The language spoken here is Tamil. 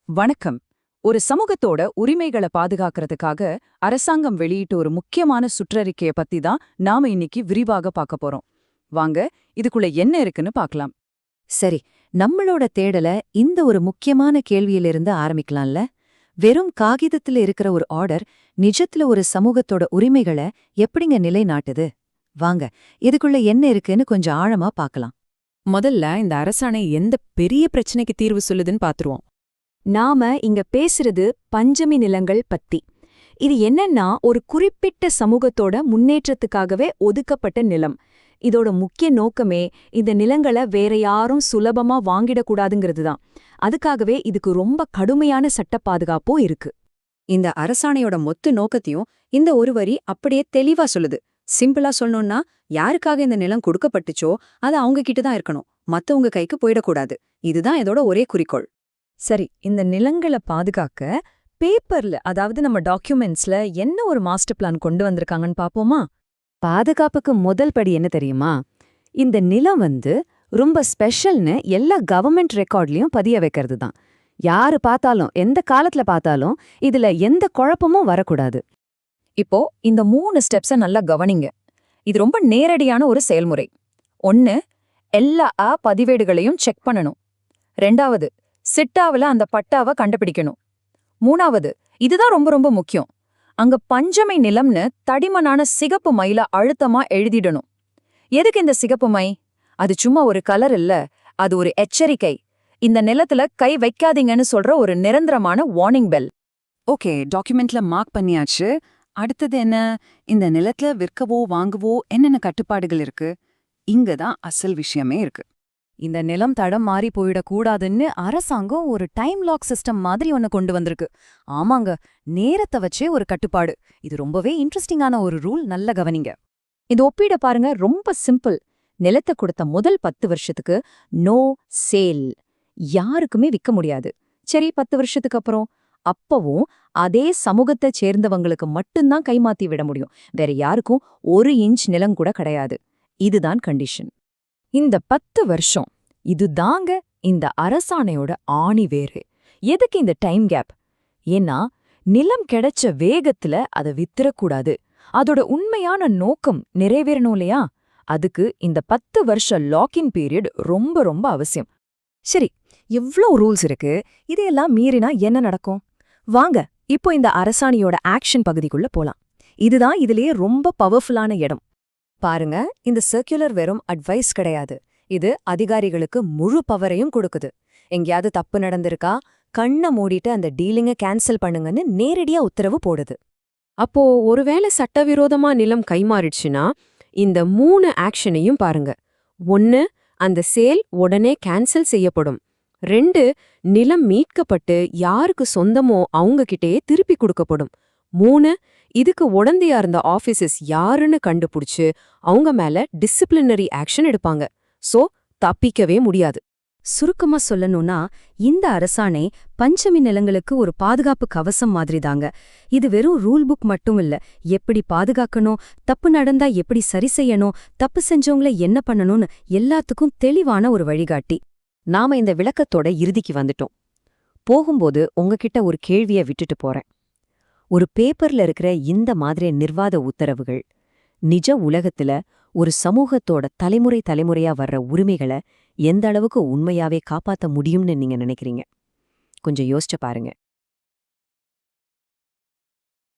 வணக்கம். ஒரு சமூகத்தோட உரிமைகளை பாதுகாக்கிறதுக்காக அரசாங்கம் வெளியிட்ட ஒரு முக்கியமான சுற்றறிக்கைய பத்தி தான் நாம இன்னைக்கு விரிவாக பார்க்க போறோம். வாங்க, இதுக்குள்ள என்ன இருக்குன்னு பார்க்கலாம். சரி, நம்மளோட தேடல இந்த ஒரு முக்கியமான கேள்வியிலிருந்து ஆரம்பிக்கலாம்ல. வெறும் காகிதத்துல இருக்கிற ஒரு ஆர்டர் நிஜத்துல ஒரு சமூகத்தோட உரிமைகளை எப்படிங்க நிலைநாட்டுது? வாங்க, இதுக்குள்ள என்ன இருக்குன்னு கொஞ்சம் ஆழமா பார்க்கலாம். முதல்ல இந்த அரசாணை எந்த பெரிய பிரச்சனைக்கு தீர்வு சொல்லுதுன்னு பாத்துருவோம். நாம இங்க பேசுறது பஞ்சமி நிலங்கள் பத்தி. இது என்னன்னா ஒரு குறிப்பிட்ட சமூகத்தோட முன்னேற்றத்துக்காகவே ஒதுக்கப்பட்ட நிலம். இதோட முக்கிய நோக்கமே இந்த நிலங்களை வேற யாரும் சுலபமா வாங்கிடக்கூடாதுங்கிறது தான். அதுக்காகவே இதுக்கு ரொம்ப கடுமையான சட்ட பாதுகாப்பும் இருக்கு. இந்த அரசாணையோட மொத்த நோக்கத்தையும் இந்த ஒரு வரி அப்படியே தெளிவா சொல்லுது. சிம்பிளா சொல்லணும்னா, யாருக்காக இந்த நிலம் கொடுக்கப்பட்டுச்சோ அது அவங்க கிட்ட தான் இருக்கணும், மத்தவங்க கைக்கு போயிடக்கூடாது. இதுதான் இதோட ஒரே குறிக்கோள். சரி, இந்த நிலங்களை பாதுகாக்க பேப்பர்ல, அதாவது நம்ம டாக்குமெண்ட்ஸ்ல என்ன ஒரு மாஸ்டர் பிளான் கொண்டு வந்திருக்காங்கன்னு பாப்போமா? பாதுகாப்புக்கு முதல் படி என்ன தெரியுமா? இந்த நிலம் ரொம்ப ஸ்பெஷல்னு எல்லா கவர்மெண்ட் ரெக்கார்ட்லயும் பதிய வைக்கிறது தான். யாரு பார்த்தாலும், எந்த காலத்துல பார்த்தாலும் இதுல எந்த குழப்பமும் வரக்கூடாது. இப்போ இந்த 3 ஸ்டெப்ஸை நல்லா கவனிங்க. இது ரொம்ப நேரடியான ஒரு செயல்முறை. 1, எல்லா பதிவேடுகளையும் செக் பண்ணணும். 2வது, சிட்டாவுல அந்த பட்டாவை கண்டுபிடிக்கணும். 3வது, இதுதான் ரொம்ப ரொம்ப முக்கியம், அங்க பஞ்சமை நிலம்னு தடிமனான சிகப்பு மைல அழுத்தமா எழுதிடணும். எதுக்கு இந்த சிகப்பு மை? அது சும்மா ஒரு கலர் இல்ல, அது ஒரு எச்சரிக்கை. இந்த நிலத்துல கை வைக்காதீங்கன்னு சொல்ற ஒரு நிரந்தரமான வார்னிங் பெல். ஓகே, டாக்குமெண்ட்ல மார்க் பண்ணியாச்சு. அடுத்தது என்ன? இந்த நிலத்துல விற்கவோ வாங்கவோ என்னென்ன கட்டுப்பாடுகள் இருக்கு? இங்கதான் அசல் விஷயமே இருக்கு. இந்த நிலம் தடம் மாறி போயிடக்கூடாதுன்னு அரசாங்கம் ஒரு டைம் லாக் சிஸ்டம் மாதிரி ஒன்னு கொண்டு வந்திருக்கு. ஆமாங்க, நேரத்தை வச்சே ஒரு கட்டுப்பாடு. இது ரொம்பவே இன்ட்ரெஸ்டிங்கான ஒரு ரூல், நல்ல கவனிங்க. இது ஒப்பிட பாருங்க, ரொம்ப சிம்பிள். நிலத்தை கொடுத்த முதல் 10 வருஷத்துக்கு நோ சேல், யாருக்குமே விற்க முடியாது. சரி, 10 வருஷத்துக்கு அப்புறம் அப்பவும் அதே சமூகத்தை சேர்ந்தவங்களுக்கு மட்டும்தான் கைமாத்தி விட முடியும். வேற யாருக்கும் 1 இன்ச் நிலம் கூட கிடையாது. இதுதான் கண்டிஷன். இந்த 10 வருஷம், இதுதாங்க இந்த அரசாணையோட ஆணி வேறு. எதுக்கு இந்த டைம் கேப்? ஏன்னா நிலம் கிடைச்ச வேகத்துல அதை வித்துறக்கூடாது. அதோட உண்மையான நோக்கம் நிறைவேறணும் இல்லையா? அதுக்கு இந்த 10 வருஷ லாக்இன் பீரியட் ரொம்ப ரொம்ப அவசியம். சரி, எவ்ளோ ரூல்ஸ் இருக்கு, இதையெல்லாம் மீறினா என்ன நடக்கும்? வாங்க, இப்போ இந்த அரசாணையோட ஆக்ஷன் பகுதிக்குள்ள போலாம். இதுதான் இதுலயே ரொம்ப பவர்ஃபுல்லான இடம். பாருங்க, இந்த சர்க்குலர் வெறும் அட்வைஸ் கிடையாது, இது அதிகாரிகளுக்கு முழு பவரையும் கொடுக்குது. எங்கேயாவது தப்பு நடந்திருக்கா, கண்ணை மூடிட்டு அந்த டீலிங்க கேன்சல் பண்ணுங்கன்னு நேரடியா உத்தரவு போடுது. அப்போ ஒருவேளை சட்டவிரோதமா நிலம் கைமாறிடுச்சுன்னா இந்த 3 ஆக்ஷனையும் பாருங்க. 1, அந்த சேல் உடனே கேன்சல் செய்யப்படும். 2, நிலம் மீட்கப்பட்டு யாருக்கு சொந்தமோ அவங்க கிட்டேயே திருப்பி கொடுக்கப்படும். 3, இதுக்கு உடந்தையா இருந்த ஆபீசர்ஸ் யாருன்னு கண்டுபிடிச்சு அவங்க மேல டிசிப்ளினரி ஆக்ஷன் எடுப்பாங்க. சோ தப்பிக்கவே முடியாது. சுருக்கமா சொல்லணும்னா, இந்த அரசாணை பஞ்சமி நிலங்களுக்கு ஒரு பாதுகாப்பு கவசம் மாதிரி தாங்க. இது வெறும் ரூல் புக் மட்டும் இல்ல, எப்படி பாதுகாக்கணும், தப்பு நடந்தா எப்படி சரி செய்யணும், தப்பு செஞ்சவங்கள என்ன பண்ணணும்னு எல்லாத்துக்கும் தெளிவான ஒரு வழிகாட்டி. நாம இந்த விளக்கத்தோட இறுதிக்கு வந்துட்டோம். போகும்போது உங்ககிட்ட ஒரு கேள்விய விட்டுட்டு போறேன். ஒரு பேப்பர்ல இருக்கிற இந்த மாதிரி நிர்வாத உத்தரவுகள் நிஜ உலகத்துல ஒரு சமூகத்தோட தலைமுறையா வர்ற உரிமைகளை எந்த அளவுக்கு உண்மையாவே காப்பாத்த முடியும்னு நீங்க நினைக்கிறீங்க? கொஞ்சம் யோசிச்சு பாருங்க.